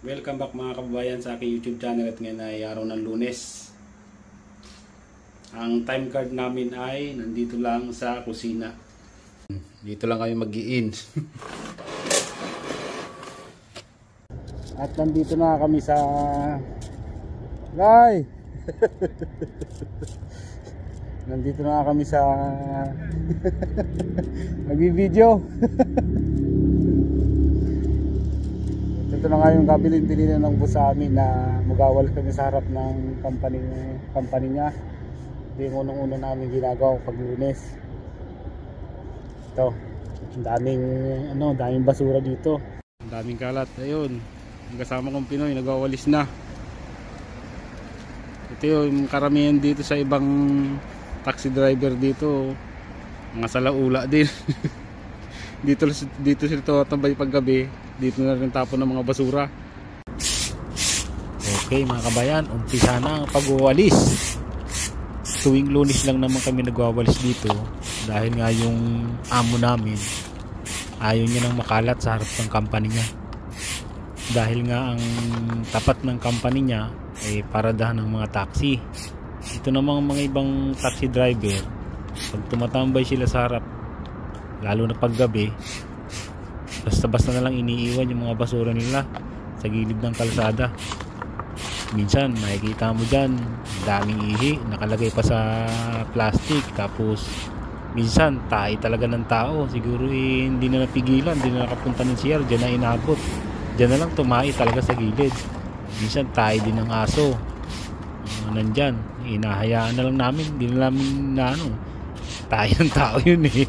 Welcome back mga kababayan sa aking YouTube channel at ngayon ay araw ng Lunes. Ang time card namin ay nandito lang sa kusina. Dito lang kami mag-i-in. At nandito na kami sa nandito na kami sa nag-video. Ito na nga yung kabilin-bilinan ng boss sa amin na magawal kami sa harap ng company niya. Ito yung unang-una namin ginagawa pag Lunes. Ito, daming basura dito. Ang daming kalat. Ayun, ang kasama kong Pinoy nagawalis na. Ito yung karamihan dito sa ibang taxi driver dito. Mga salaula din. dito sila tambay paggabi. Dito na rin tapon ng mga basura. Okay mga kabayan, umpisa na ang pagwawalis. Tuwing Lunes lang naman kami nagwawalis dito dahil nga yung amo namin ayaw niya nang makalat sa harap ng company niya. Dahil nga ang tapat ng company niya ay paradahan ng mga taxi. Ito namang mga ibang taxi driver, pag tumatambay sila sa harap, lalo na paggabi, basta-basta na lang iniiwan yung mga basura nila sa gilid ng kalsada. Minsan makikita mo dyan daming ihi nakalagay pa sa plastic, tapos minsan tahi talaga ng tao, siguro hindi na napigilan, hindi na nakapunta ng CR, dyan na inabot, dyan na lang tumahi talaga sa gilid. Minsan tahi din ng aso, nandyan, inahayaan na lang namin, hindi na namin na tahi ng tao yun eh.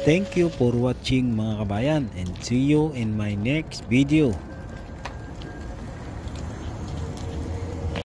Thank you for watching mga kabayan and see you in my next video.